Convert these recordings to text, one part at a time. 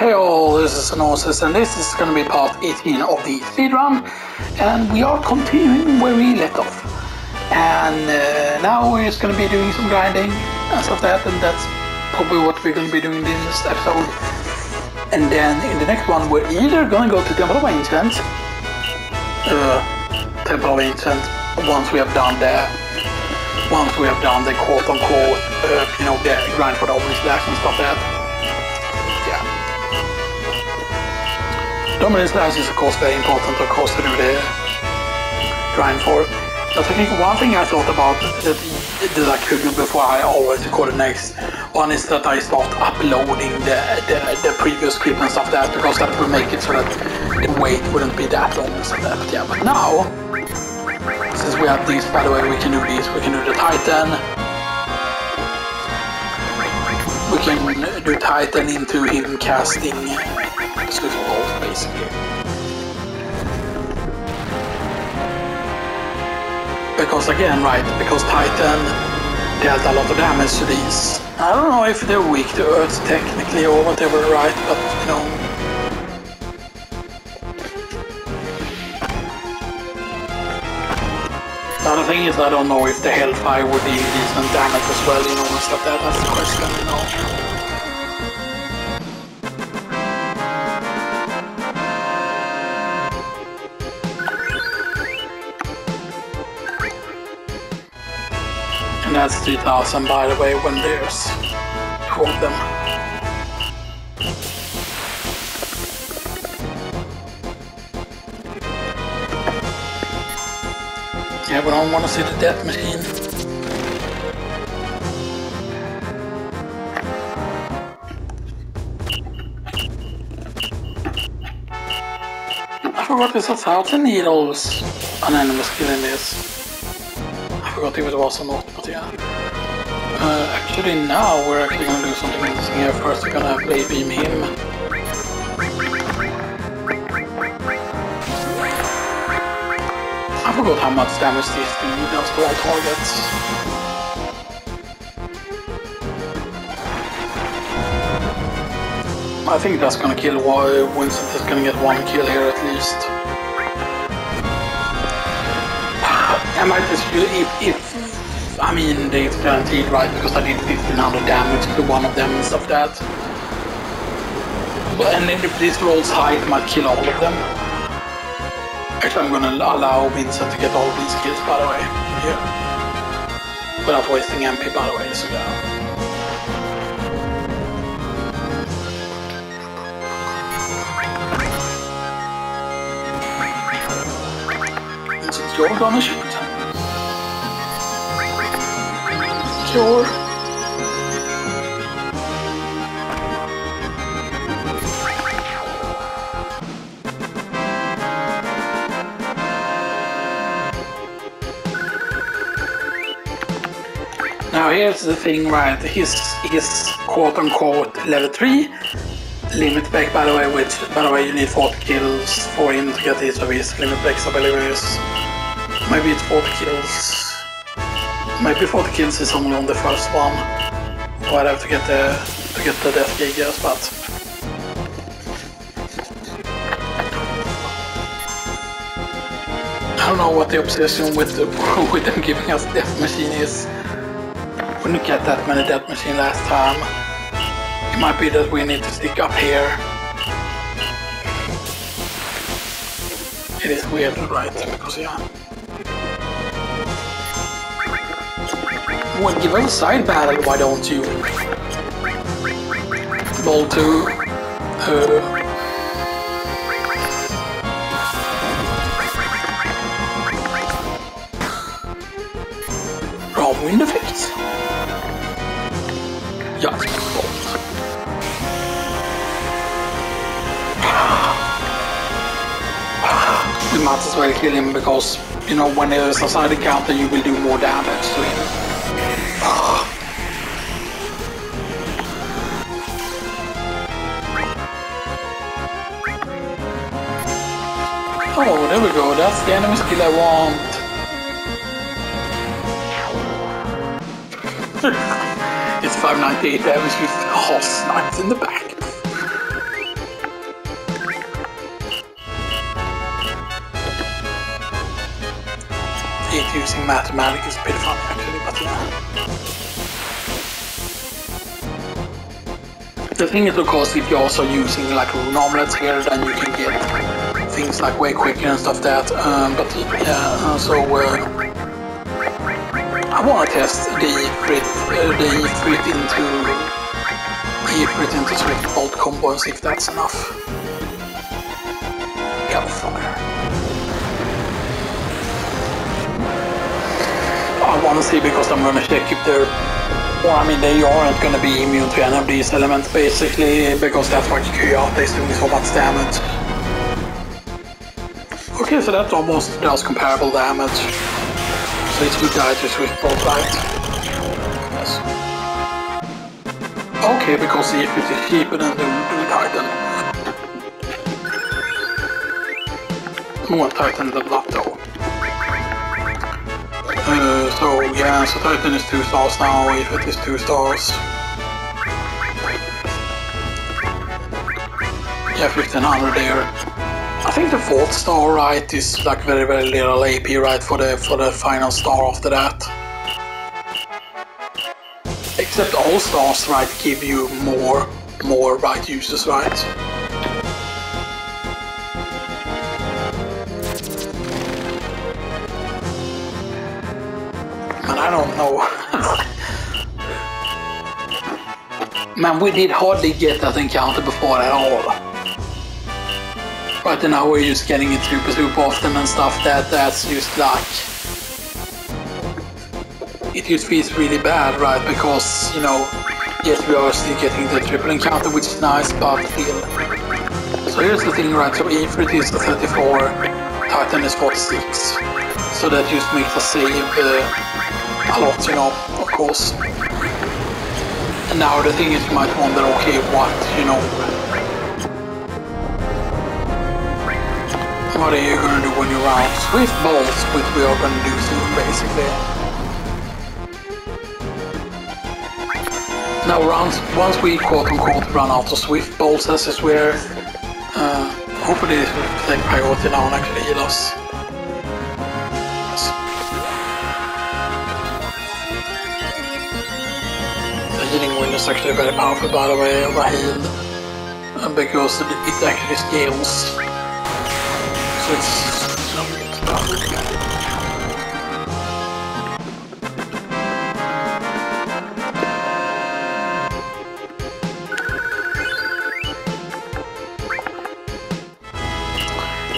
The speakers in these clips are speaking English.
Hey all, this is Xenoxis and this is going to be part 18 of the speedrun, and we are continuing where we left off. And now we're just going to be doing some grinding and stuff like that, and that's probably what we're going to be doing in this episode. And then in the next one we're either going to go to Temple of Ancient, once we have done the quote-unquote, the grind for the Omni Slash and stuff like that. Dominant Slash is of course very important, of course, to do the grind for. I think one thing I thought about that I could do before I always record the next one is that I start uploading the previous clip and stuff like that, because that will make it so that the wait wouldn't be that long and stuff like that. Yeah, but now, since we have these, by the way, we can do these. We can do the Titan. We can do Titan into him casting balls, basically. Because again, because Titan dealt a lot of damage to these. I don't know if they're weak to Earth technically or whatever, right? But The other thing is I don't know if the Hellfire would deal decent damage as well, and stuff like that. That's the question, And that's 3000, by the way, when there's 2 of them. Yeah, but I don't want to see the death machine. I forgot there's 1,000 needles on enemy skill in this. I forgot if it was or not, but yeah. Actually now we're actually going to do something interesting here. First we're going to blade beam him. I forgot how much damage this thing does to all targets. I think that's going to kill Winston. Is going to get 1 kill here at least. I might just it's guaranteed, right? Because I did 1500 damage to one of them and stuff like that. And then if this rolls high, it might kill all of them. Actually, I'm gonna allow Vincent to get all these kills, by the way. Yeah. Without wasting MP, by the way, so yeah. Vincent, you're gonna shoot. Sure. Now here's the thing, right? His quote-unquote level 3 limit break, by the way, which, by the way, you need 40 kills for him to get his limit breaks, I believe it is. Maybe it's 40 kills. Maybe 40 kills is only on the first one. Or I'd have to get the death gigas, but I don't know what the obsession with them giving us death machine is. We didn't get that many death machine last time. It might be that we need to stick up here. It is weird, right? Because yeah. Well, give us a side battle, why don't you? Ball 2. Wrong wind effects. Yeah, we might as well kill him because, when there is a side encounter, you will do more damage to him. Oh, there we go, that's the enemy skill I want. It's 598 damage with horse knives in the back. mathematics is pretty funny actually, but yeah. The thing is, of course, if you're also using like rune amulets here, then you can get things like way quicker and stuff that. But yeah, so I want to test the Ifrit into Swift Bolt combo and see if that's enough. Hellfire. I want to see, because I'm going to check if they're... Well, I mean, they aren't going to be immune to any of these elements, basically, because that's what Kyate is doing so much damage. Okay, so that almost does comparable damage. So it's good guy to Swift Bolt, right? Yes. Okay, because the Ifrit is cheaper than the Titan. More Titan than that though. So yeah, so Titan is 2 stars now, Ifrit is 2 stars. Yeah, 1500 there. I think the 4th star, right, is like very little AP, right, for the final star after that. Except all stars, right, give you more right uses, right? Man, I don't know. Man, we did hardly get that encounter before at all. Right now we're just getting it super often and stuff. That's just like... It just feels really bad, right? Because, you know, yes, we are still getting the triple encounter, which is nice, but still. So here's the thing, right? So Ifrit is 34, Titan is 46. So that just makes us save a lot, you know, of course. And now the thing is, you might wonder, okay, what, you know, what are you gonna do when you're out? Swift bolts, which we are gonna do soon, basically. Now, once we quote-unquote run out of Swift bolts, this is where hopefully this will take priority now and actually heal us. Healing wind is actually very powerful, by the way, over heal, because it actually scales, so it's powerful.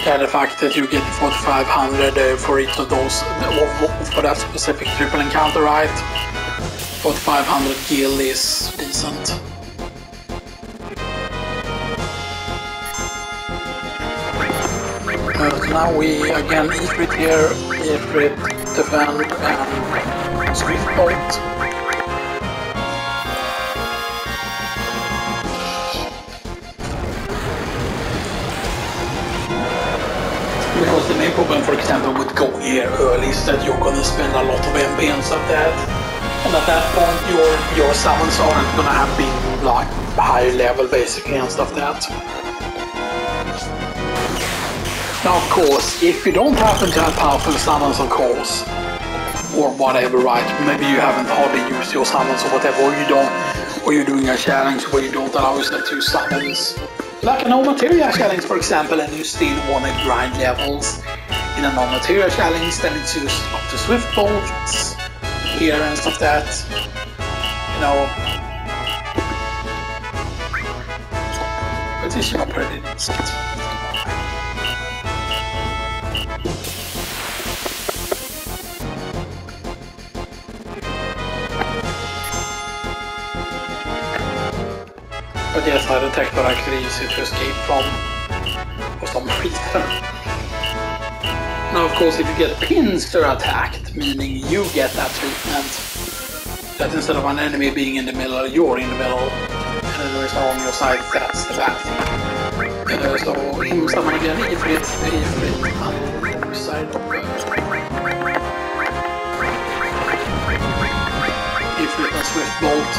Yeah, the fact that you get 4500 for each of those, for that specific triple encounter, right? 4500 gil is decent. So now we again Ifrit here, Ifrit defend and Swift Bolt. Because the main problem, for example, with going here early is that you're gonna spend a lot of MP and stuff like that. And at that point, your summons aren't gonna have been like high level basically and stuff like that. Now, of course, if you don't happen to have powerful summons, of course, or whatever, right? Maybe you haven't hardly used your summons or whatever, or you don't, or you're doing a challenge where you don't allow yourself to use summons, like a no-materia challenge, for example, and you still want to grind levels in a no-materia challenge, then it's used up to Swift Bolts here and stuff like that, you know, which is, you know, pretty decent. But yes, I detect are actually easy to escape from for some reason. Now, of course, if you get pins to attacked, meaning you get that treatment, that instead of an enemy being in the middle, you're in the middle, and enemies are on your side, that's the bad thing. So, him summon again, Ifrit on the other side of Ifrit and Swift Bolt.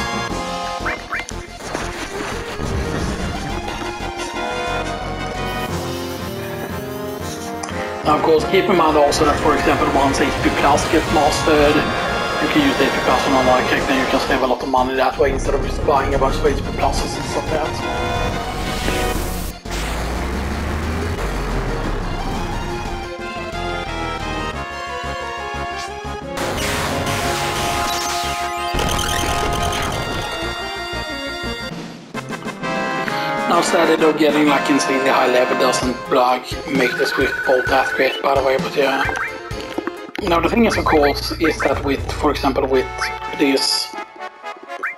Now, of course, keep in mind also that, for example, once HP Plus gets mastered, you can use HP Plus on another character and you can save a lot of money that way instead of just buying a bunch of HP Pluses and stuff like that. Now, sadly, though, getting like insanely high level doesn't like make the Swift Bolt that great, by the way, but yeah. Now, the thing is, of course, is that with, for example, with this,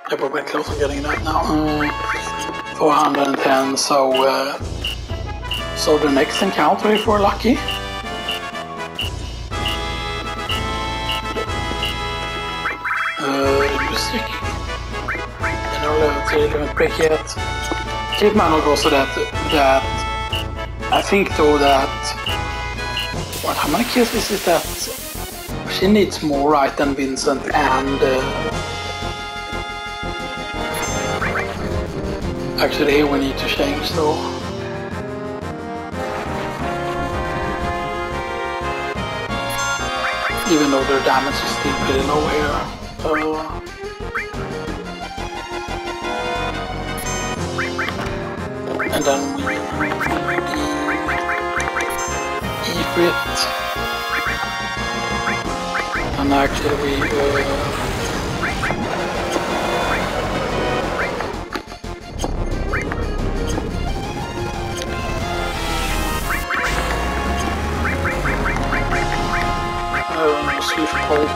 I we're very close to getting that now, 410, so the next encounter, if we're lucky, music, no level 3, haven't break yet. Keep in mind also that I think though that, what, how many kills is it that she needs more, right, than Vincent, and actually here we need to change though. Even though their damage is still pretty low here. And then we need the Ifrit. And actually we Swift Bolt.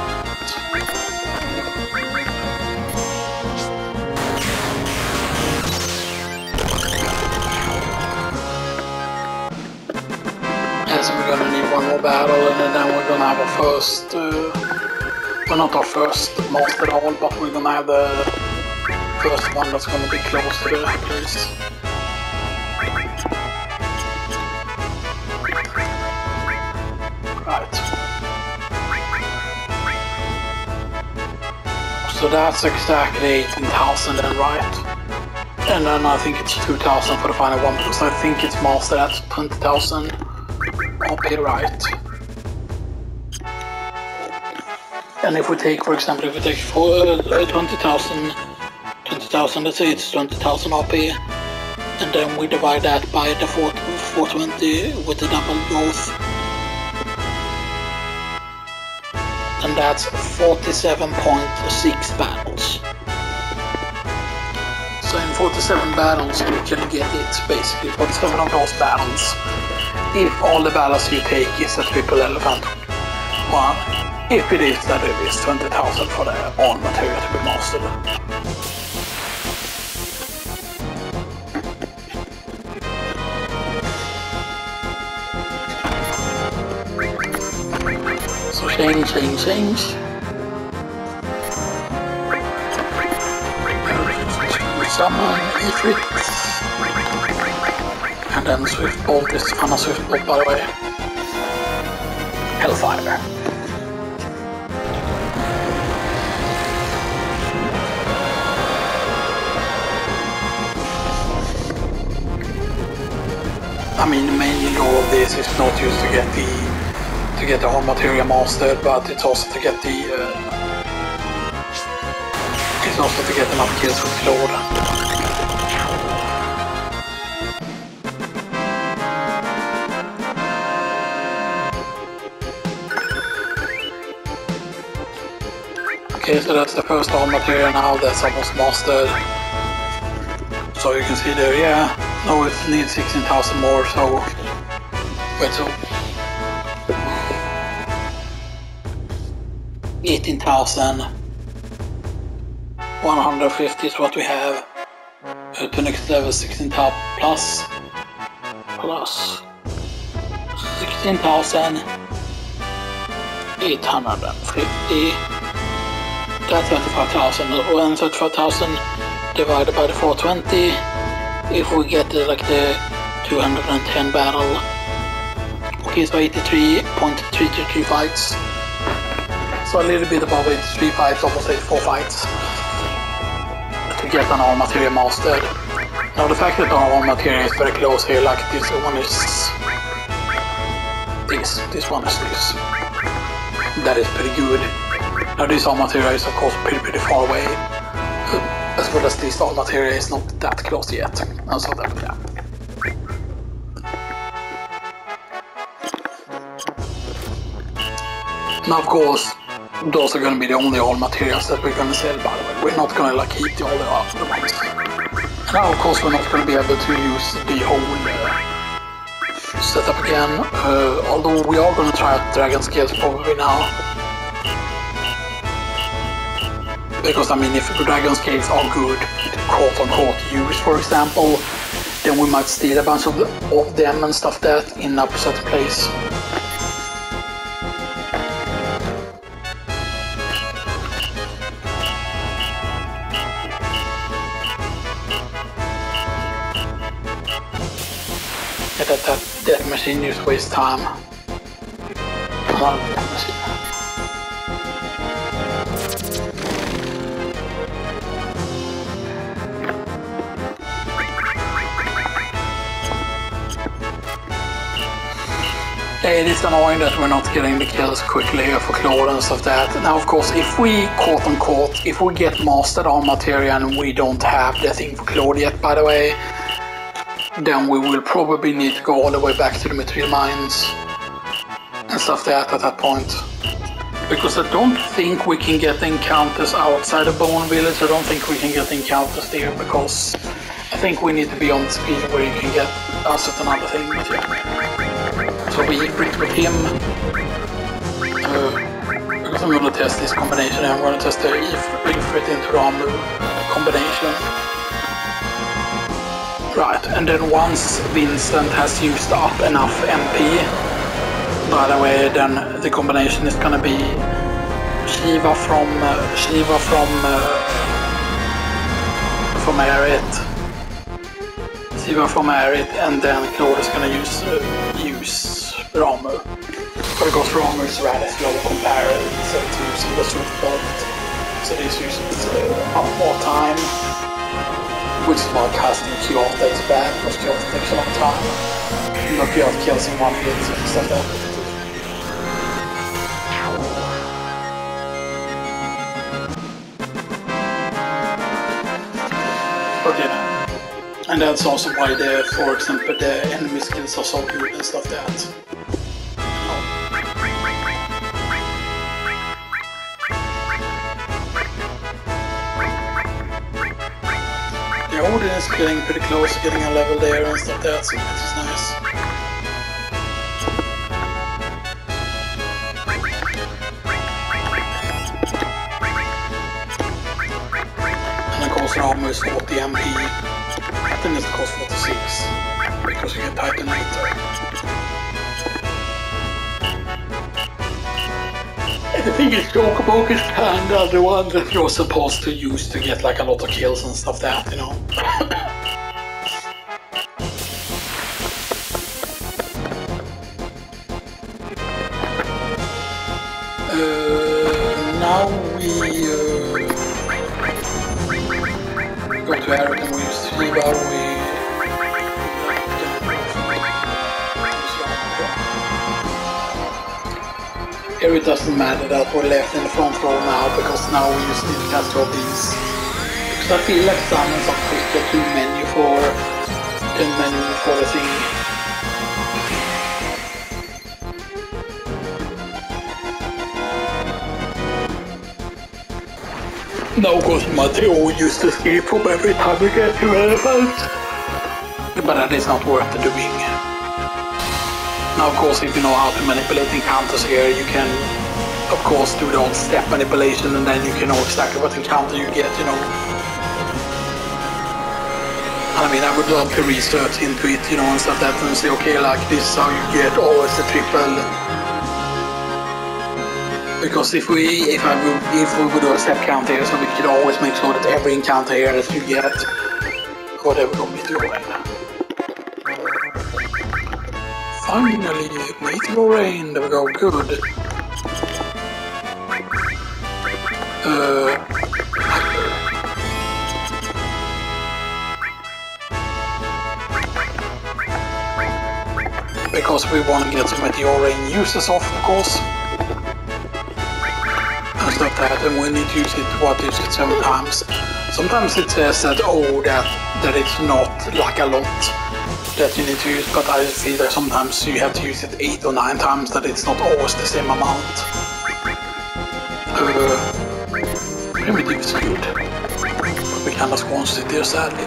Yes, we're gonna need one more battle, and then we're gonna have our first, well, not our first master all, but we're gonna have the first one that's gonna be close to the place. Right. So that's exactly 18,000 then, right? And then I think it's 2,000 for the final one, because I think it's mastered at 20,000. Okay, right. And if we take, for example, if we take 20,000, let's say it's 20,000 AP, and then we divide that by the 420 with the double growth, and that's 47.6 battles. So in 47 battles we can get it, basically 47 of those battles. If all the battles you take is a triple elephant one, if it is that it is 20,000 for the all material to be mastered. So change. Summon Ifrit. And then Swift Bolt is on a Swift Bolt, by the way. Hellfire. I mean, the main goal of this is not just to get the whole material mastered, but it's also to get the enough kills with Claude. Okay, so that's the first all material now, that's almost mastered. So you can see there, yeah, no, it needs 16,000 more, so wait, so 18,150 is what we have to next level. 16,000 plus 16,850. That's 35,000, and 35,000 divided by the 420. If we get like the 210 battle, okay, so 83.333 fights. So a little bit above 83 fights, almost 84 fights to get an all material mastered. Now the fact that our all material is very close here, like this one is This one is this. That is pretty good. Now this all material is of course pretty far away. As well as this all material is not that close yet. And so that, yeah. Now of course, those are going to be the only all materials that we're going to sell, by the way. We're not going to like keep all the other ones. And now of course we're not going to be able to use the whole setup again, although we are going to try out dragon scales probably now. Because I mean, if the dragon scales are good to quote-unquote use, for example, then we might steal a bunch of them and stuff that in a certain place. That machine just wastes time. I love that machine. It is annoying that we're not getting the kills quickly for Claude and stuff like that. Now of course, if we quote-unquote, if we get mastered on materia and we don't have the thing for Claude yet, by the way, then we will probably need to go all the way back to the material mines and stuff like that at that point. Because I don't think we can get encounters outside the Bone Village. I don't think we can get encounters there because I think we need to be on the speed where you can get a certain other thing. But yeah. So we bring with him because I'm going to test this combination. I'm going to test the Ifrit into Ramu combination. Right, and then once Vincent has used up enough MP, by the way, then the combination is gonna be Shiva from Aerith, and then Claude is gonna use Ramu. But of course Ramu is rather slow compared to using the Super, so this uses more time. Which is why casting Kyoto is bad, because Kyoto takes a long time. You know, Kyoto kills in one hit and stuff like that. But yeah. And that's also why for example, the enemy skills are so good and stuff like that. The Odin is getting pretty close to getting a level there and stuff like that, so this is nice. And of course Ramu is 40 MP, Titan is of course 46, because you get Titan later. The thing is, Chocobo is kinda the one that you're supposed to use to get like a lot of kills and stuff like that, you know. Now we go to Eric and we use Shiva, Here it doesn't matter that we're left in the front row now, because now we just need to cast all these. Because I feel like summons are quicker to menu for the thing. Now of course Matteo used to escape from every time we get to elephant. But that is not worth doing. Now, of course, if you know how to manipulate encounters here, you can, of course, do the old step manipulation, and then you can know exactly what encounter you get, you know. I mean, I would love to research into it, you know, and stuff like that, and say, okay, like, this is how you get always the triple. Because if we would do a step count here, so we could always make sure that every encounter here that you get, whatever we'll be doing. Finally, meteor rain, there we go, good. because we want to get some meteorine uses off, of course. And stuff like that, and we need to use it, use it 7 times. Sometimes it says that, oh, that it's not like a lot that you need to use, but I feel that sometimes you have to use it 8 or 9 times, that it's not always the same amount. Primitive is good, but we kind of want to sit there sadly.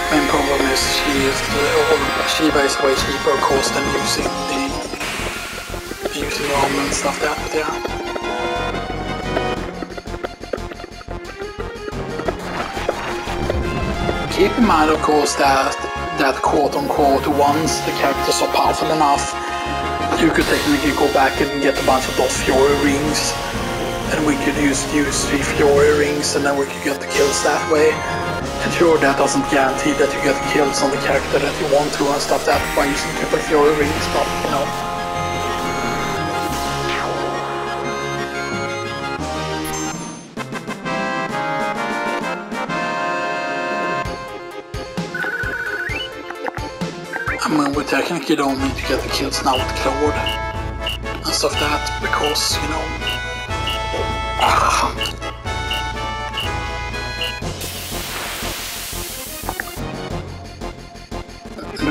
Main problem is Shiva is way cheaper, of course, than using the ROM and stuff like that, but yeah. Keep in mind, of course, that quote-unquote, once the characters are powerful enough, you could technically go back and get a bunch of those Fury rings, and we could use 3 Fury rings, and then we could get the kills that way. And sure, that doesn't guarantee that you get kills on the character that you want to and stuff that by using triple Fury rings, but you know. I mean, we technically don't need to get the kills now with Claude and stuff like that, because, you know...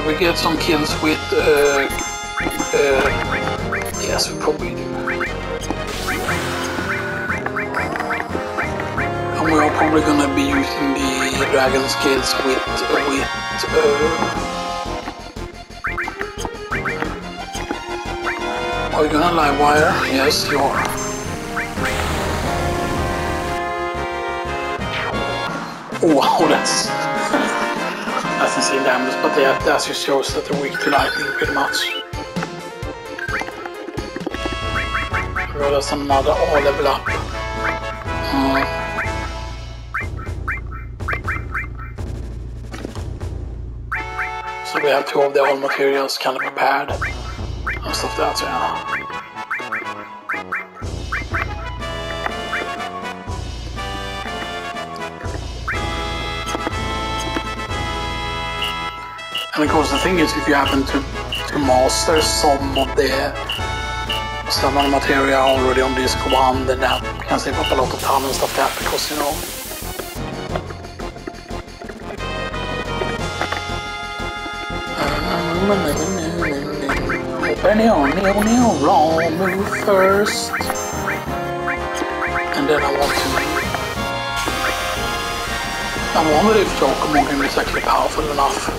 We get some kills with, yes, we probably do. And we are probably gonna be using the dragon skills with are you gonna live wire? Yes, you are. Oh, wow, that's insane damage, but that just shows that they're weak to lightning pretty much. Well, that's another all level up. So we have 2 of the old materials kind of prepared and stuff like that, so yeah. And of course the thing is, if you happen to master some of the material already on disc 1, then that can save up a lot of time and stuff like that, because you know. Move first. And then I wonder if Pokemon is actually powerful enough.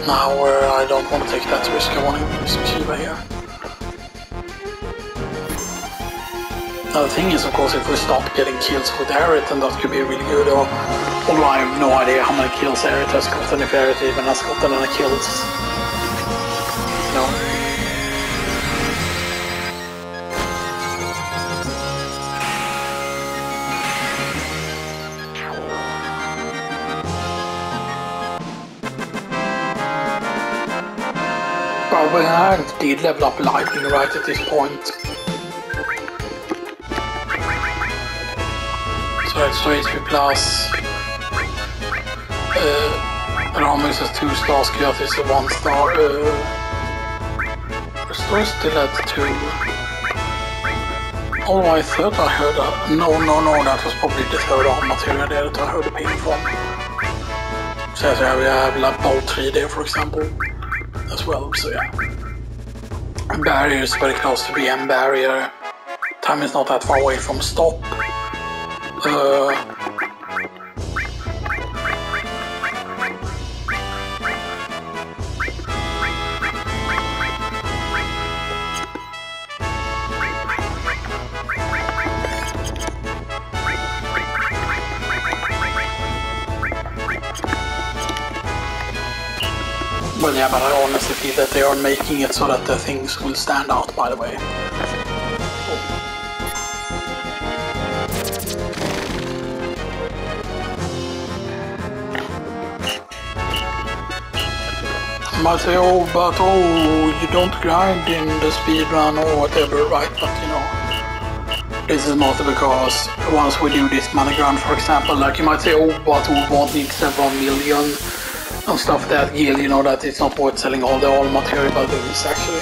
Now I don't want to take that risk, I want to use some Shiva here. Now the thing is, of course, if we start getting kills with Aerith, then that could be really good, although I have no idea how many kills Aerith has gotten, if Aerith even has gotten any kills. No. Well, we did level up lightning right at this point. So it's HP plus. Ramus has 2 stars, Kyoto is a 1 star. Restore is still at 2. Oh, I thought I heard that. No, that was probably the 3rd arm material there that I heard the ping from. So we have like Bolt 3 there, for example, as well, so yeah. Barrier is very close to BM barrier. Time is not that far away from stop. Well, yeah, but I honestly feel that they are making it so that the things will stand out, by the way. You might say, oh, but you don't grind in the speedrun or whatever, right? But you know, this is not because once we do this money grind, for example, like you might say, oh, but we won't need several million and stuff that yield, you know, that it's not worth selling all the old material by doing this actually.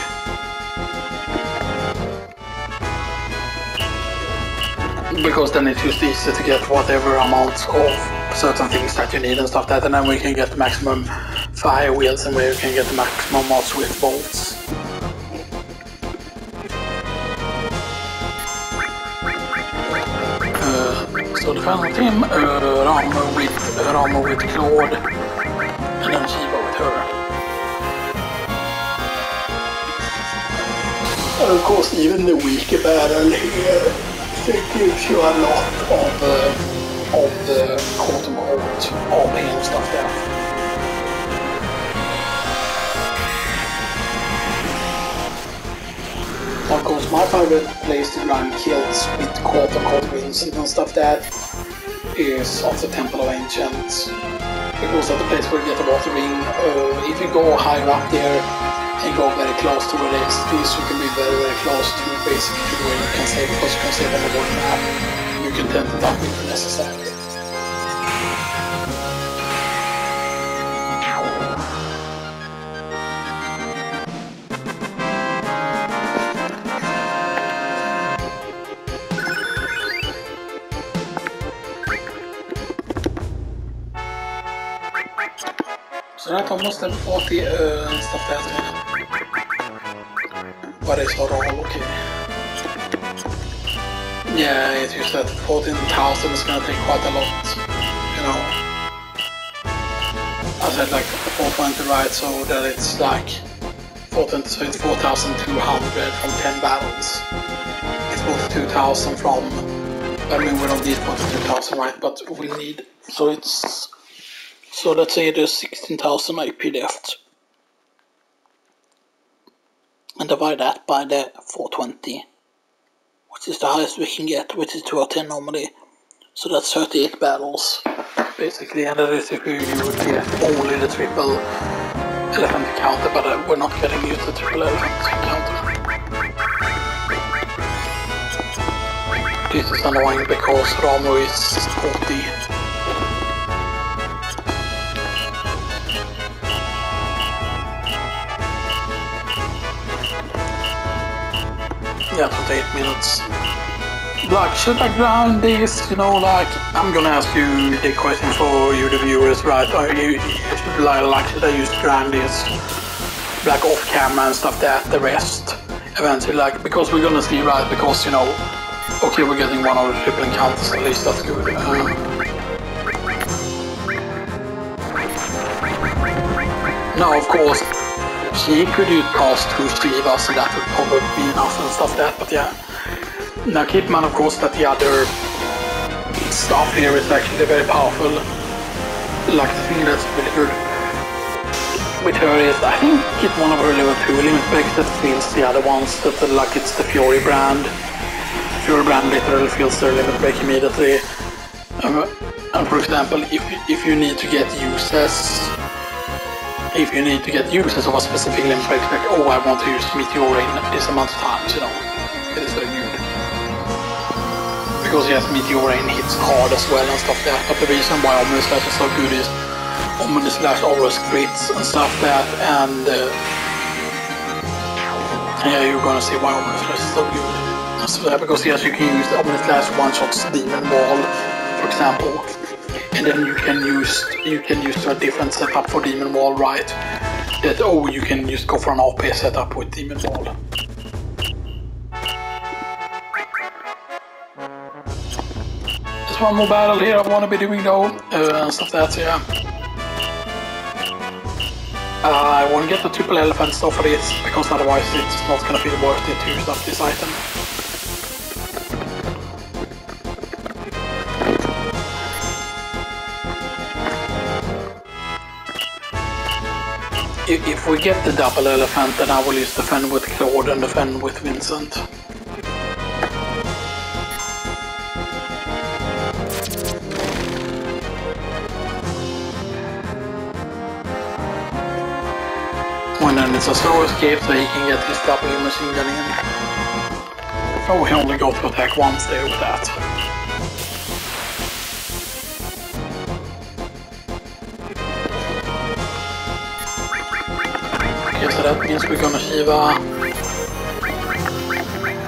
Because then it's just easy to get whatever amount of certain things that you need and stuff that, and then we can get the maximum fire wheels and we can get the maximum mods with bolts. So the final team, Ramo with Claude, and then Shiva with her. And of course even the weaker battle here, it gives you a lot of the quote-unquote AP and stuff there. Of course, my favorite place to grind kills with quote-unquote wins and stuff that is of the Temple of Ancients. Because that's the place where you get the water ring. If you go higher up there and go very close to where there is this, you can be very, very close to basically where you can save, because you can save on the world map. You can tend to dump if necessary. So that's almost level 40 stuff there. But it's not all okay. Yeah, it's just that 14,000 is gonna take quite a lot, you know. I said like 420, right, so that it's like 420, so it's 4,200 from 10 battles. It's 42,000 from, I mean we don't need 42,000, right, but we need, so it's, so let's say there's 16,000 IP left. And divide that by the 420, which is the highest we can get, which is 2 out of 10 normally. So that's 38 battles, basically, and that is if you would get only the triple elephant encounter, but we're not getting used to the triple elephant encounter. This is annoying because Ramo is 40. Yeah, 28 minutes. Like, should I grind this? You know, like, I'm gonna ask you the question for you, the viewers, right? Like, should I use grind this? Like, off camera and stuff that, the rest, eventually, like, because we're gonna see, right? Because, you know, okay, we're getting one of the triple encounters, at least that's good. Now, of course, she could use cost to Shiva, so that would probably be enough and stuff like that, but yeah. Now keep in mind, of course, that the other stuff here is actually very powerful. Like the thing that's really good with her is, I think it's one of her level 2 limit breaks that feels the other ones, that like it's the Fury brand. Fury brand literally feels their limit break immediately. And for example, if you need to get uses, of a specific limit break, like, oh, I want to use Meteor in this amount of times, you know, it is very good. Because yes, Meteor Rain hits hard as well and stuff like that, but the reason why Omni Slash is so good is Omni Slash always crits and stuff like that, and yeah, you're gonna see why Omni Slash is so good. So, because yes, you can use the Omni Slash one-shots Demon Wall, for example, and then you can use a different setup for Demon Wall, right? That, oh, you can just go for an AP setup with Demon Wall. There's one more battle here I want to be doing though, and stuff like that, so yeah. I want to get the triple elephant stuff for this, because otherwise it's not going to be worth it to use up this item. If if we get the double elephant, then I will use defend with Claude and defend with Vincent. And then it's a slow escape so he can get his W machine gun in. So he only got to attack once there with that. Okay, so that means we're gonna Shiva.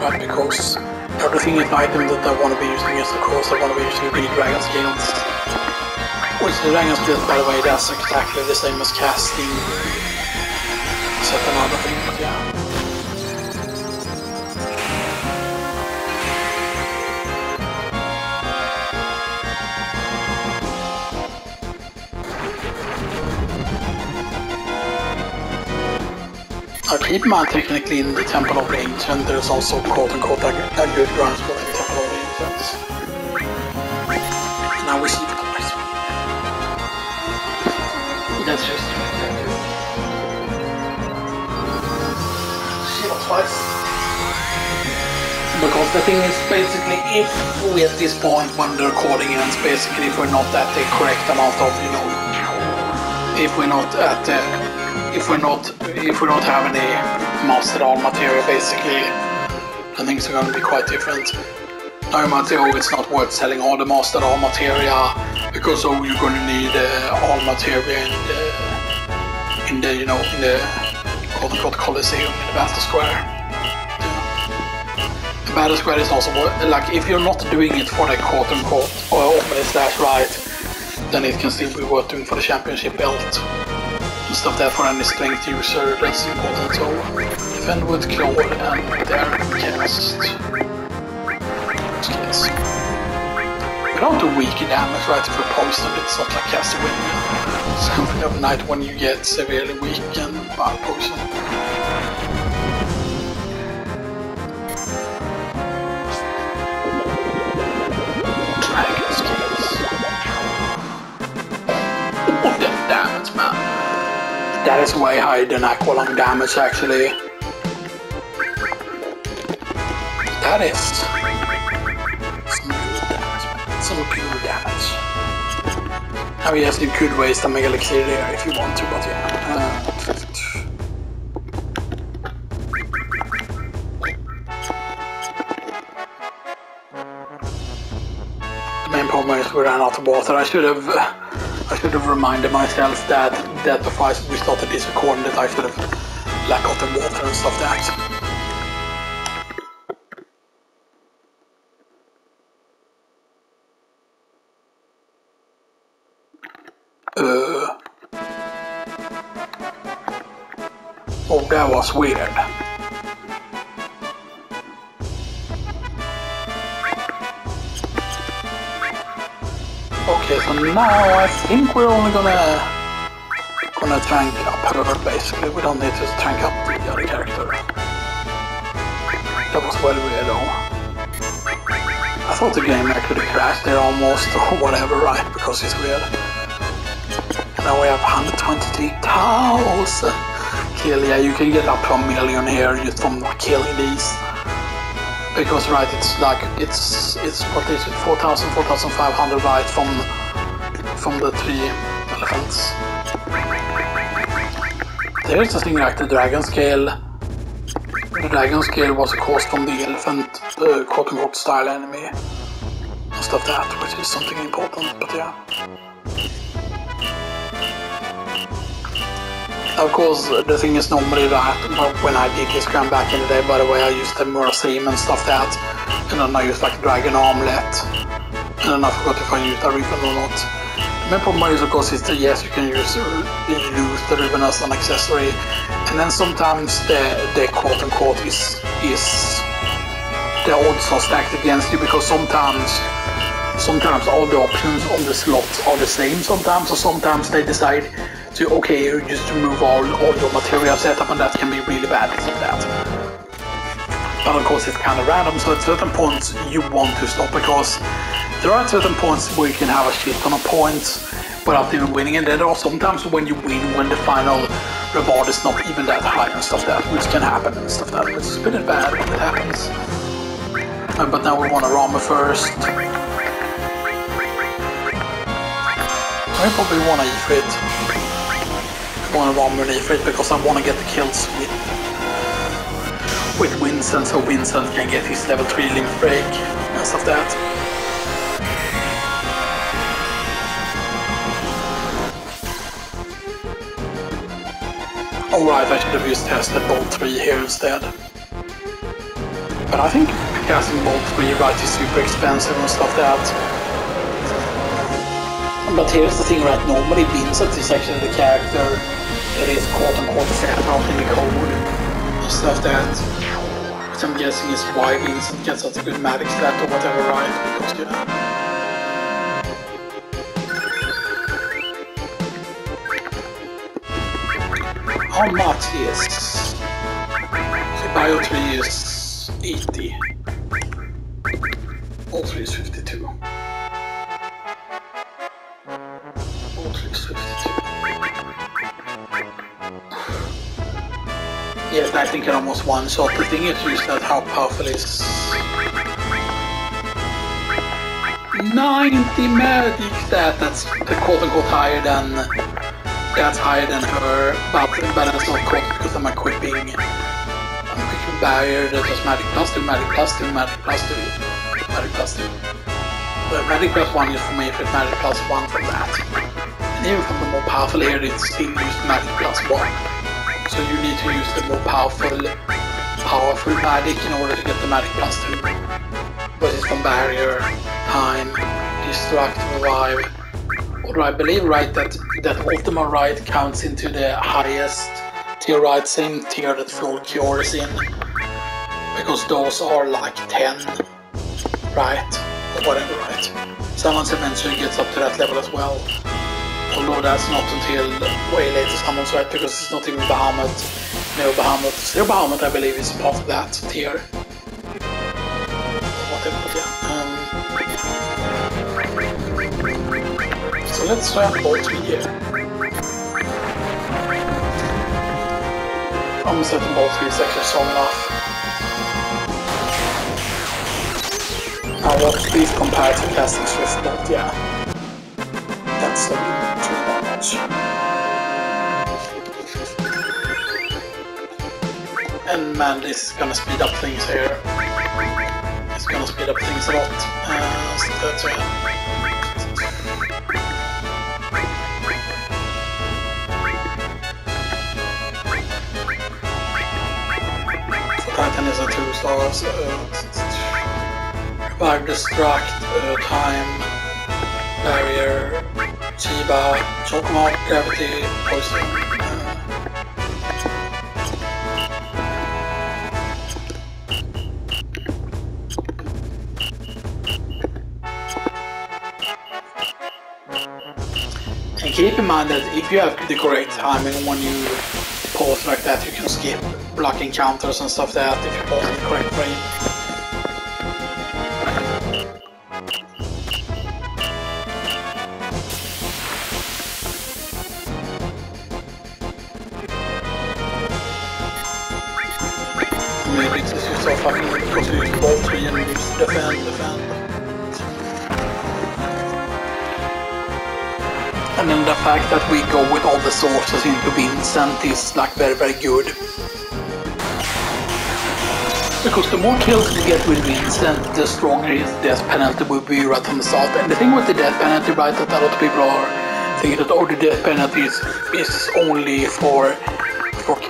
Right, because everything is item that I want to be using is of course I want to be using the Dragon Scales. Which the Dragon Scales, by the way, that's exactly the same as casting. Except another thing, but yeah. I keep in mind technically in the Temple of the Ancient there's also quote-unquote a good run for the Temple of the Ancients. Now we see the place. That's just because the thing is basically if we at this point when the recording ends basically if we're not at the correct amount of if we don't have any mastered all material basically then things are going to be quite different. Now you might say oh it's not worth selling all the mastered all material because oh you're going to need all material in the quote-unquote Colosseum in the Battle Square. The Battle Square is also like if you're not doing it for the quote-unquote or right, then it can still be worth doing for the championship belt and stuff there for any strength user. That's important. So defend with Claude and their cast. Yes. We don't do weak damage, right? If we're poisoned, it's not like casting win. Something of night when you get severely weak and poison. Dragon Scales. Oh, that damage, man. That is way higher than Aqualung damage, actually. That is some pure damage. Oh yes, you could waste a Mega Elixir there if you want to, but yeah. The main problem is we ran out of water. I should have reminded myself that before we started this recording that I should have gotten water and stuff like that. Oh, that was weird. Okay, so now I think we're only gonna trank up her basically. We don't need to trank up the other character. That was well weird though. I thought the game actually crashed there almost or whatever, right? Because it's weird. Now we have 123,000 kill. Yeah, you can get up to 1 million here just from killing these. Because right, it's like it's what is it, 4,000, 4,500 right from the 3 elephants. There's the thing like the Dragon Scale. The Dragon Scale was a cost from the elephant quote-unquote style enemy and stuff that, which is something important. But yeah. Of course, the thing is normally that when I did this gun back in the day, by the way, I used the Murasim and stuff that, and then I used like a Dragon Armlet, and then I forgot if I used a ribbon or not. The main problem is of course is that yes, you can use the ribbon as an accessory, and then sometimes the quote-unquote is the odds are stacked against you because sometimes all the options on the slots are the same sometimes, or sometimes they decide to just remove all your material setup, and that can be really bad like that. But of course it's kind of random, so at certain points you want to stop because there are certain points where you can have a shit ton of points without even winning. And there are sometimes when you win when the final reward is not even that high and stuff that, which can happen and stuff that, which is pretty bad when it happens. But now we want a Rama first. I probably want to Ifrit. I want to Rama and Ifrit because I want to get the kills with Vincent, so Vincent can get his level 3 limit break and stuff that. Alright, I should have just tested Bolt 3 here instead. But I think casting Bolt 3 right is super expensive and stuff that. But here's the thing, right, normally Vincent is actually the character that is quote-unquote set out in the code and stuff that. Which I'm guessing is why Vincent gets such a good magic stat or whatever, right? Because, yeah. How much is... So Bio 3 is 80. All 3 is 52. All 3 is 52. Yes, I think it almost one shot. The thing is just that how powerful is 90 magic stat. That's quote unquote higher than her, but that's not quite because I'm equipping barrier that does magic plus 2, magic plus 2, magic plus 2, magic plus 2. The magic plus 1 is for me if it's magic plus 1 from that. And even from the more powerful here, it's still used magic plus 1. So you need to use the more powerful magic in order to get the magic plus 2. But it's from barrier, time, destruct, revive. Or I believe right that Ultima right counts into the highest tier, right, same tier that full cure is in. Because those are like 10, right? Or whatever, right? Someone eventually gets up to that level as well. Although that's not until way later someone's right, because it's not even Bahamut. No Bahamut. Zero Bahamut I believe is part of that tier. Whatever, but yeah. So let's try out Bolt 3 here. I'm setting Bolt 3 is actually strong enough. Now what please compare to casting Swift Bolt, yeah. That's the true damage. And man, this is gonna speed up things here. It's gonna speed up things a lot. So that's it. Titan is a 2-star, so revive, destruct, time, barrier, Chiba, choke mark, gravity, poison. And keep in mind that if you have the correct timing when you pause like that, you can skip block encounters and stuff like that if you pause in the correct frame. Maybe it's just so fucking because you use Bolt 3 and use defend. And then the fact that we go with all the sources into Vincent is like very, very good. Because the more kills we get with Vincent, the stronger his death penalty will be right from the start. And the thing with the death penalty, right, that a lot of people are thinking that the death penalty is only for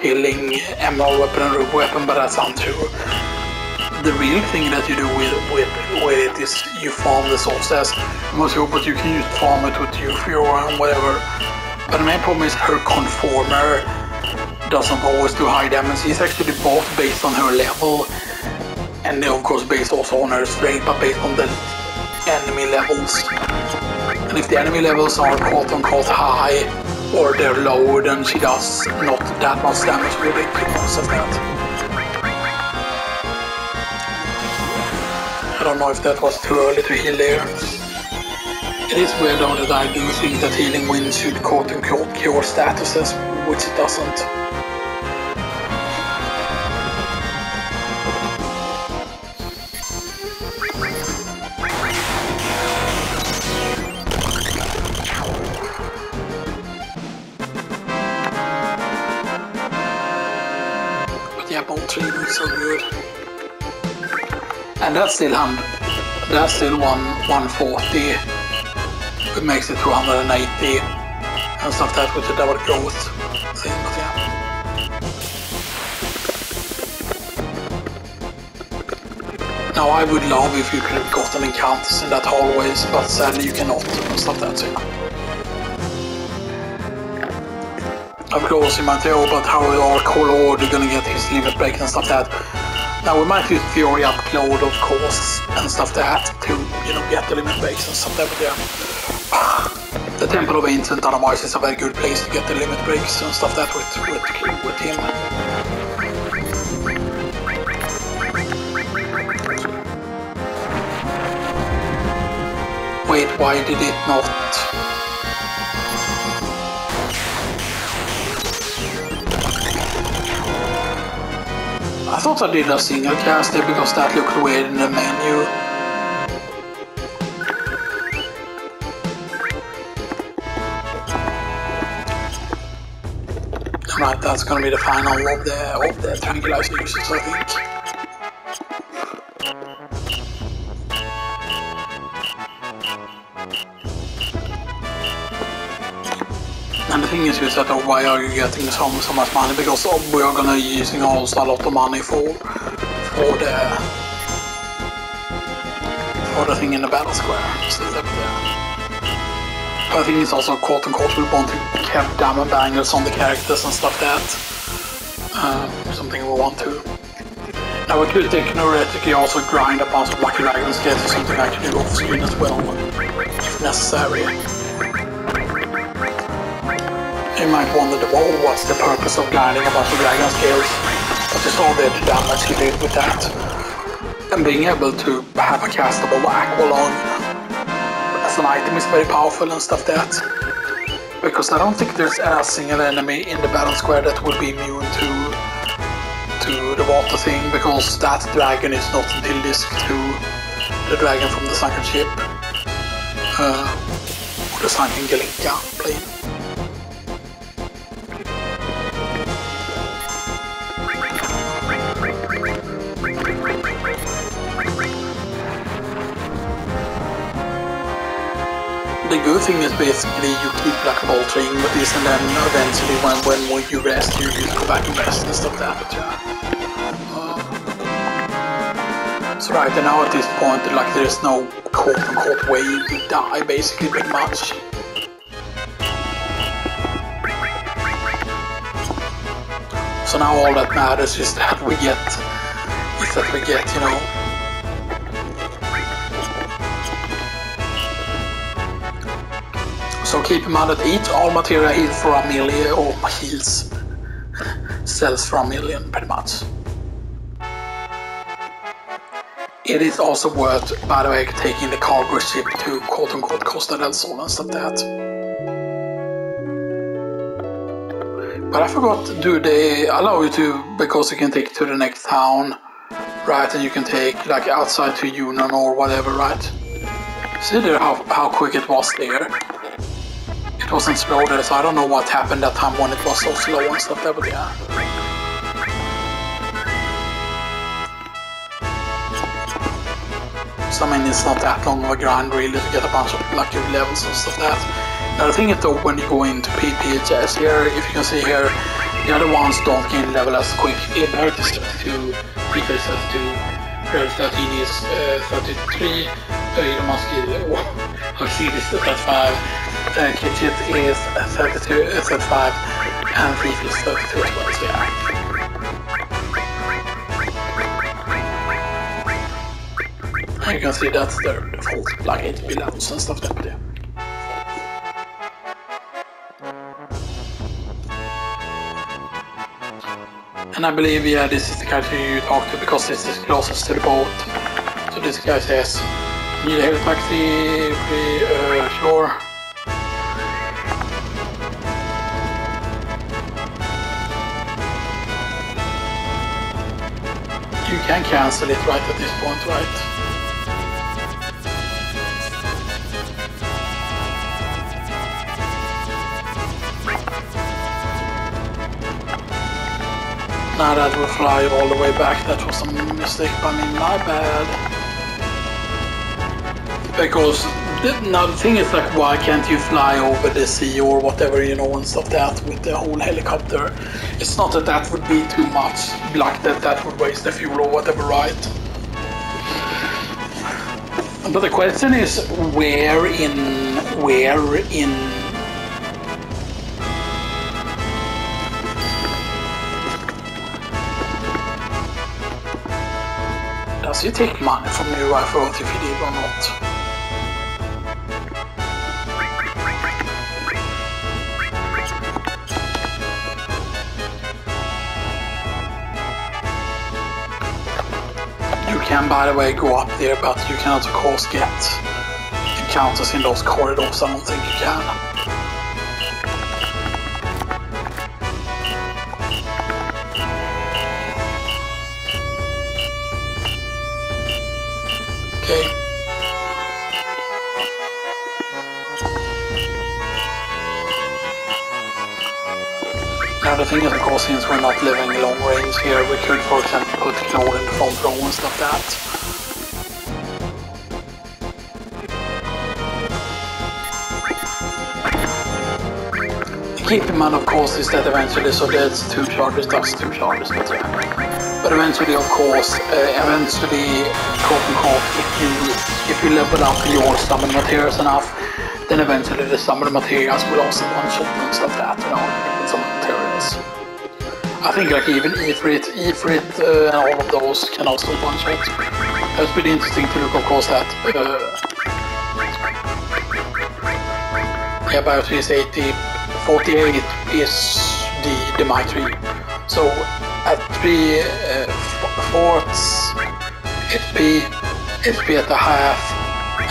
killing MR weapon and rogue weapon, but that's untrue. The real thing that you do with it is you farm the sources. Most people, you can use farm it with Ufio and whatever. But the main problem is her conformer doesn't always do high damage. It's actually both based on her level and of course based also on her strength, but based on the enemy levels. And if the enemy levels are quote-unquote high or they're low, then she does not that much damage with it because of that. I don't know if that was too early to heal there. It is weird though that I do think that healing wind should quote-unquote cure statuses, which it doesn't. Yeah, bolt tree is so good. And that's still 140. It makes it 280 and stuff that with the double growth thing, but yeah. Now I would love if you could have gotten encounters in that hallways, but sadly you cannot and stuff that, so yeah. Of course, you might say, oh, but how are Color gonna get his limit break and stuff that? Now we might use Fury upload, of course, and stuff that to, you know, get the limit breaks and stuff that, but yeah. The Temple of Ancient otherwise is a very good place to get the limit breaks and stuff that with him. Wait, why did it not? I thought I did a single cast there because that looked weird in the menu. Right, that's gonna be the final of the tranquilizer uses, I think. And the thing is that why are you getting so much money? Because we are gonna be using also a lot of money for the thing in the battle square. So that, I think it's also quote-unquote we want to keep diamond bangers on the characters and stuff that. Something we want to. Now we could theoretically also grind a bunch of Lucky Dragon skills or something I can do off screen as well, if necessary. You might wonder, well, what's the purpose of grinding a bunch of dragon scales? But you saw the damage he did with that. And being able to have a castable Aqualung as an item is very powerful and stuff that. Because I don't think there's a single enemy in the battle square that would be immune to the water thing, because that dragon is not until disc 2, the dragon from the sunken ship. Or the sunken Galinka plane. The good thing is basically you keep like ball training with this, and then eventually when you rest, you just go back and rest and stuff like that. But yeah. So right, and now at this point, like there is no quote-unquote way to die, basically, pretty much. So now all that matters is that we get, you know. So keep in mind that each all material heals for 1 million, or heals, sells for 1 million, pretty much. It is also worth, by the way, taking the cargo ship to quote-unquote Costa del Sol and stuff like that. But I forgot, do they allow you to, because you can take it to the next town, right, and you can take like outside to Yunnan or whatever, right? See there how quick it was there. It wasn't slow there, so I don't know what happened that time when it was so slow and stuff there, but yeah. So I mean, it's not that long of a grind really to get a bunch of lucky levels and stuff like that. Now the thing is though, when you go into PPHS here, if you can see here, the other ones don't gain level as quick. Inherit is 32, Prefer is 32, Prayer 13 is 33, Oxid is 35, Kitchit is 32, 35, and Reef is 32 as well, so yeah. And you can see that's their default like HP levels and stuff like that. And I believe, yeah, this is the character you talk to because this is closest to the boat. So this guy says, Need a heli taxi, sure. You can cancel it right at this point, right? Now that will fly all the way back. That was a mistake by me, my bad. Because now the thing is like, why can't you fly over the sea or whatever, you know, and stuff that with the whole helicopter? It's not that that would be too much, like that would waste the fuel or whatever, right? But the question is, where in does he take money from you? I forgot if he did or not. You can, by the way, go up there, but you cannot, of course, get encounters in those corridors. I don't think you can. Okay. Now the thing is, of course, since we're not living long range here, we could, for example, put Claude in the front row and stuff like that. Keep in mind, of course, is that eventually, so that's 2 charges, that's 2 charges, but yeah. But eventually, of course, quote-unquote, if you level up your summon materials enough, then eventually the summon materials will also one-shot and stuff like that, you know, with some materials. I think like even Ifrit, and all of those can also one-shot. That's pretty interesting to look, of course, at yeah, Biotry is 80, 48 is the Mic 3. So at 3 fourths, HP at the half,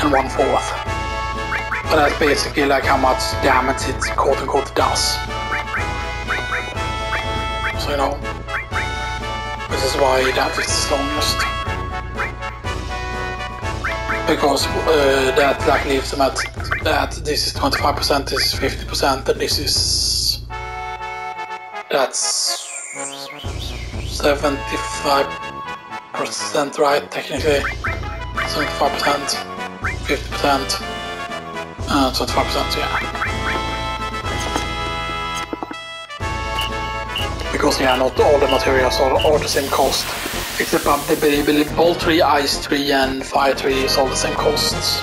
and 1/4. But that's basically like how much damage it quote-unquote does. So you know, this is why that is the strongest. Because that like leaves them at that this is 25%, this is 50%, and this is that's 75%, right? Technically, 75%, 50%, 25%, yeah. Because yeah, not all the materials are the same cost. Except I believe Bolt 3, Ice 3 and Fire 3 is all the same costs.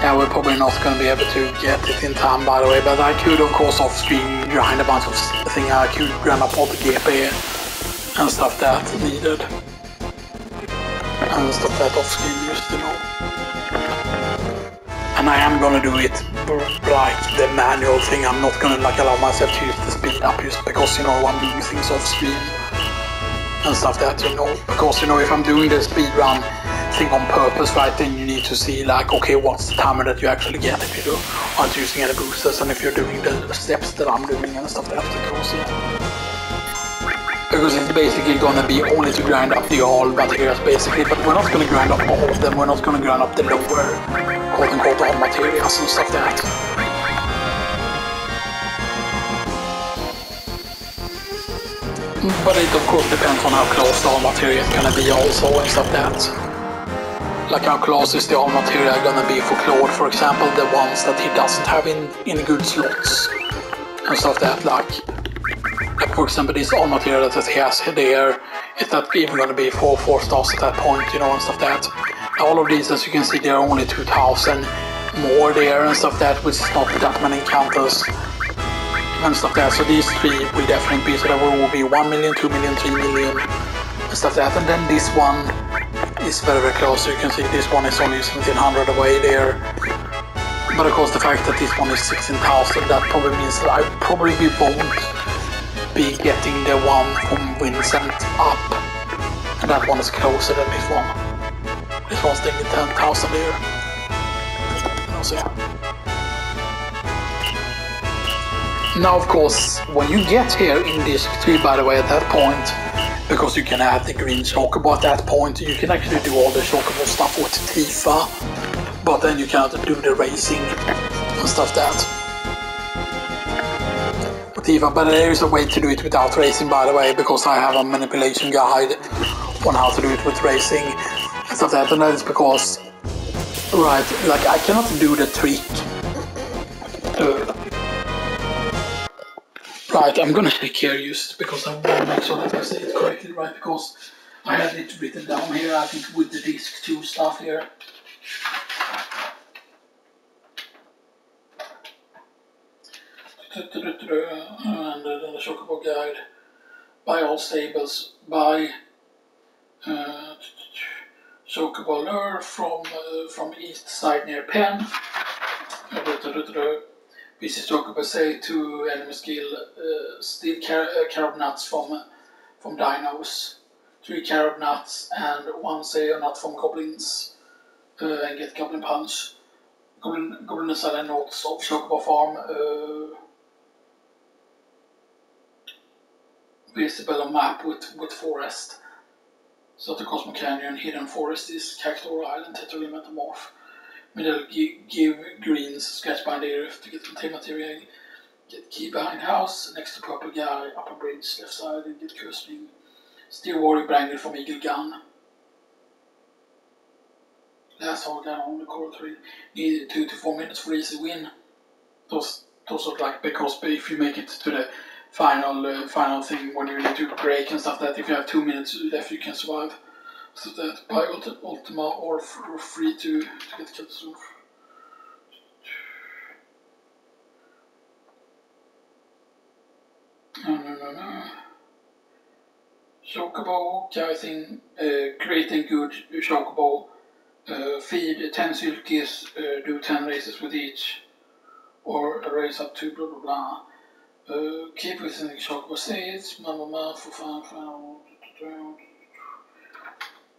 Yeah, we're probably not going to be able to get it in time, by the way, but I could, of course, off-screen grind a bunch of things. I could grind up all the GP and stuff that needed. And stuff that off-screen used to know. And I am going to do it like the manual thing. I'm not going to like allow myself to use the speed up just because, you know, I'm doing things off-screen and stuff that, you know. Because, you know, if I'm doing the speedrun thing on purpose, right, then you need to see like, okay, what's the timer that you actually get if you aren't using any boosters, and if you're doing the steps that I'm doing and stuff that goes in. Because it's basically gonna be only to grind up the all materials basically, but we're not gonna grind up all of them, we're not gonna grind up the lower quote-unquote all materials and stuff that. But it of course depends on how close the all material is gonna be also and stuff that. Like how close is the all material gonna be for Claude, for example, the ones that he doesn't have in good slots and stuff that, like for example this all material that he has there, is that even gonna be 4 stars at that point, you know, and stuff that. All of these, as you can see, there are only 2,000 more there and stuff that, which is not that many encounters and stuff that. So these 3 will definitely be, so there will be 1 million, 2 million, 3 million and stuff that. And then this one is very, very close. You can see this one is only 1700 away there. But of course the fact that this one is 16,000, that probably means that I probably won't be getting the one from Vincent up. And that one is closer than this one. This one's taking 10,000 here. Also. Now of course, when you get here in this tree, by the way, at that point, because you can add the green chocobo at that point, you can actually do all the chocobo stuff with Tifa, but then you cannot do the racing and stuff that. With Tifa, but there is a way to do it without racing, by the way, because I have a manipulation guide on how to do it with racing and stuff that, and that is because, right, like I cannot do the trick. Right, I'm gonna check here just because I want to make sure that I say it correctly, right? Because I have it written down here, I think, with the disc 2 stuff here. And the chocobo guide. Buy all stables. Buy chocobo lure from east side near pen. Visit chocobo say to enemy skill. Steal carob nuts from dinos. 3 carob nuts and 1 say nut from goblins. And get goblin punch. Goblin selling notes of chocobo farm. Visible on map with forest. So the Cosmo Canyon, hidden forest is Cactor Island, Tetri Metamorph. Middle give greens, sketch behind the earth to get contain material. Get key behind house, next to purple guy, upper bridge, left side, and get cursing. Steel warrior brangle from Eagle Gun. Last hard gun on the core 3. Needed 2 to 4 minutes for easy win. Those are like, because if you make it to the final thing when you need to break and stuff, that if you have 2 minutes left you can survive. So that buy Ultima or free to get catastrophe. No. Chocobo, Kaithing, great and good chocobo. Feed 10 silkies, do 10 races with each. Or a race up to blah blah blah. Keep within the chocobo states, for fun.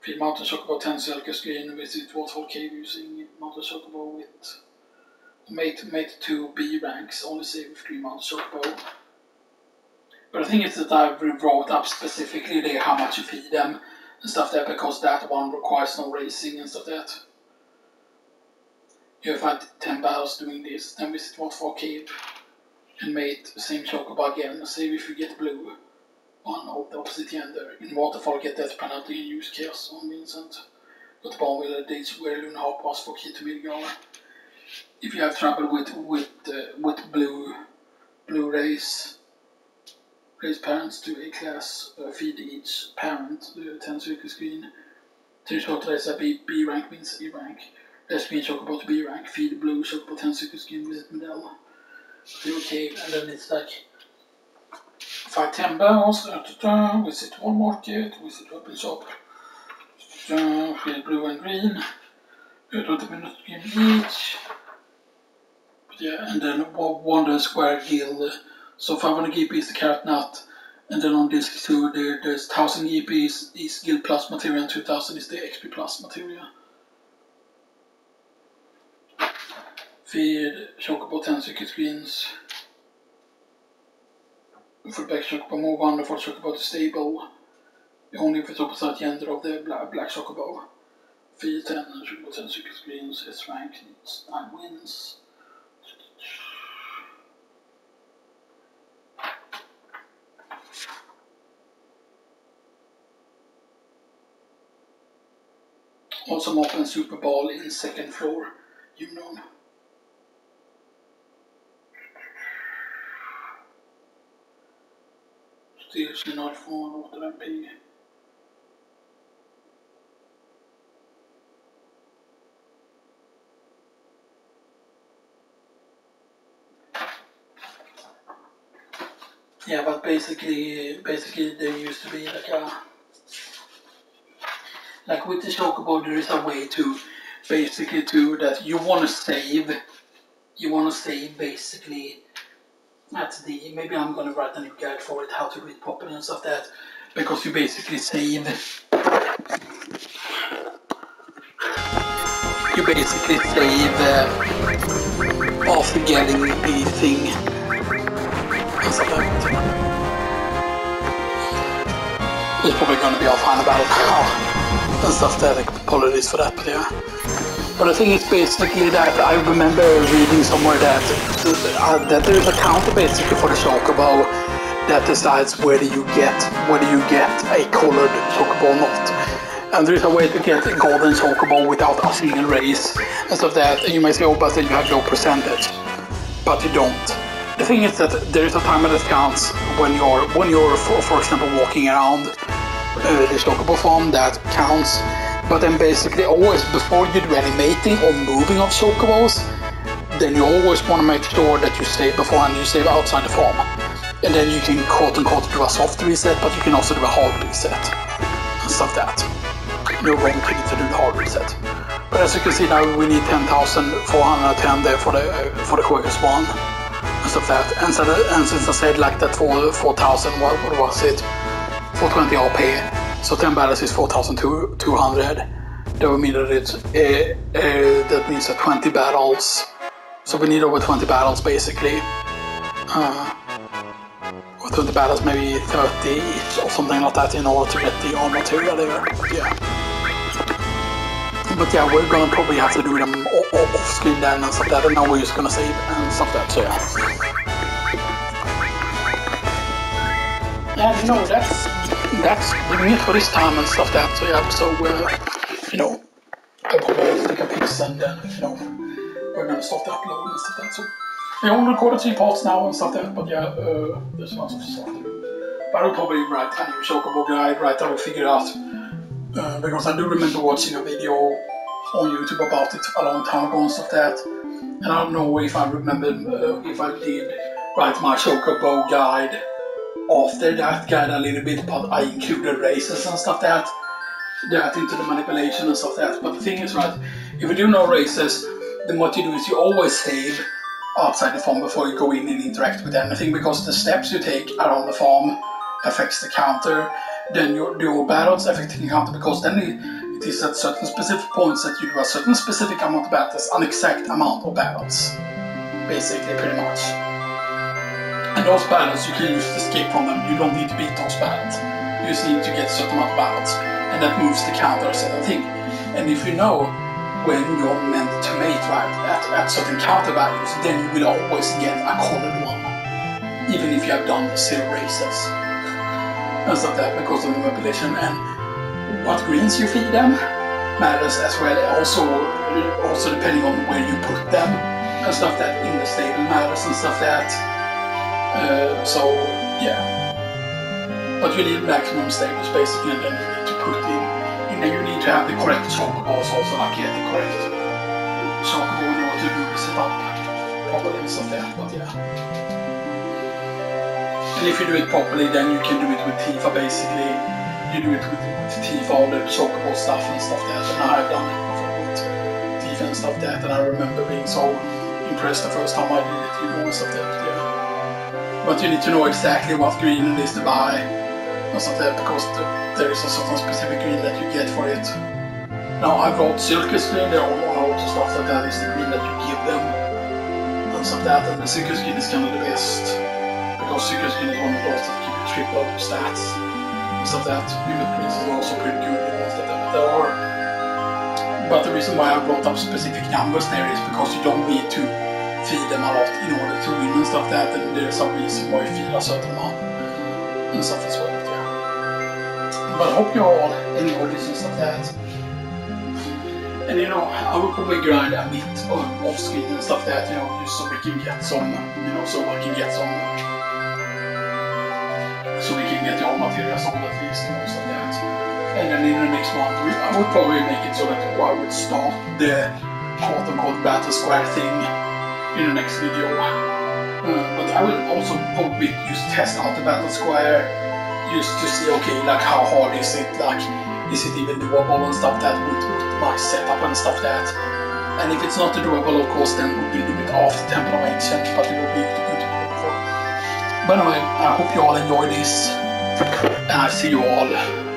Feed mountain chocobo 10 silky screen, visit waterfall cave using mountain chocobo with mate 2 B ranks, only save with 3 mountain chocobo. But the thing is that I wrote up specifically there how much you feed them and stuff there, because that one requires no racing and stuff that. You have had 10 battles doing this, then visit waterfall cave and mate the same chocobo again, save if you get blue. One of the opposite gender. In waterfall get death penalty and use chaos on Vincent. But the bomb will dates where Luna Hop pass for key to Midgard. If you have trouble with blue race parents to a class, feed each parent 10 circle screen. 3 short race at B rank means A rank. Let's mean chocobo to B rank, feed blue chocobo 10 circle screen, visit Medell. Okay, and then it's like 5 10 bells, visit one market, visit open shop, feed blue and green, 20 minutes game each. Yeah, and then one square guild. So 500 GP is the carrot nut, and then on disc 2 there's 1000 GP is guild plus material, and 2000 is the XP plus material. Feed chocobo 10 circuit screens. For black chocobo, move on for chocobo to stable. Only if it's opposite gender of the black chocobo. Feed 10 chocobo 10 circuit screens, S rank needs 9 wins. Also mop and Super Bowl in second floor, you know. Still not från åter-MP. Yeah, but basically there used to be like with the chocobo, there is a way to basically to that you want to save. You want to save basically at the, maybe I'm going to write a new guide for it, how to read properly and stuff that, because you basically save, after getting the thing and stuff like that. It's probably going to be offline about it now and stuff that, like, apologies for that, but yeah. But the thing is basically that I remember reading somewhere that there is a counter basically for the chocobo that decides whether you get a colored chocobo or not. And there is a way to get a golden chocobo without a single race and stuff that. And you may say, oh, but then you have low percentage, but you don't. The thing is that there is a timer that counts when you're for example walking around the chocobo farm, that counts. But then basically always before you do any mating or moving of chocobos, then you always want to make sure that you save beforehand, you save outside the farm. And then you can quote unquote do a soft reset, but you can also do a hard reset and stuff that. No wrong thing to do the hard reset. But as you can see now, we need 10,410 there for the quickest one and stuff that. And since I said like that for 4,000, what was it? 420 RP. So 10 battles is 4,200. That would mean that that means that 20 battles. So we need over 20 battles basically. Or 20 battles, maybe 30 each or something like that in order to get the armor material there. Yeah. But yeah, we're gonna probably have to do them off screen then and stuff like that. And now we're just gonna save and stuff like that. So yeah. Yeah, you know, that's the it for this time and stuff that. So yeah, so you know, I'll probably take a pics and then, you know, we're gonna start the upload and stuff like that. So I only recorded 3 parts now and stuff like that, but yeah, there's lots of stuff to do. But I'll probably write a new chocobo guide, right? I will figure it out. Because I do remember watching a video on YouTube about it a long time ago and stuff like that. And I don't know if I remember if I did write my chocobo guide after that guide a little bit, but I included races and stuff like that into the manipulation and stuff like that. But the thing is, right, if you do no races, then what you do is you always save outside the farm before you go in and interact with anything, because the steps you take around the farm affects the counter. Then your battles affect the counter, because then it is at certain specific points that you do a certain specific amount of battles, an exact amount of battles, basically, pretty much. And those battles, you can just escape from them. You don't need to beat those battles. You just need to get a certain amount of battles, and that moves the counter a certain thing. And if you know when you're meant to mate, right, at certain counter values, then you will always get a colored one, even if you have done 0 races and stuff like that, because of the manipulation. And what greens you feed them matters as well. Also depending on where you put them and stuff that in the stable matters and stuff like that. So yeah, but you need maximum stables basically, and then you need to put in, and then you need to have the correct chocobos also, like get the correct chocobo in order to do the setup properly and stuff like that. But yeah, and if you do it properly, then you can do it with Tifa basically. You do it with Tifa, all the chocobo stuff and stuff like that. And I've done it before with Tifa and stuff like that, and I remember being so impressed the first time I did it, you know, and stuff like that. Yeah. But you need to know exactly what green it is to buy and stuff like that, because there is a certain specific green that you get for it. Now I wrote Circus green, there are all of stuff like that is the green that you give them and stuff like that, and the Circus green is kind of the best, because Circus green is one of those that give you triple stats and stuff like that. Unit greens is also pretty good and stuff like that. But the reason why I brought up specific numbers there is because you don't need to feed them a lot in order to win and stuff like that, and there's a reason why you feed a certain amount and stuff as well. Yeah. But I hope you all enjoy this and stuff like that. And you know, I will probably grind a bit off screen and stuff like that, you know, just so we can get some, you know, so we can get the old material sold at least and stuff like that. And then in the next month, I would probably make it so that I would start the quote-unquote battle square thing in the next video. But I will also probably just test out the battle square just to see, okay, like how hard is it, like is it even doable and stuff that with my setup and stuff that. And if it's not doable, of course, then we'll do it after Temple of Ancient, but it will be good to go for. But anyway, I hope you all enjoy this, and I see you all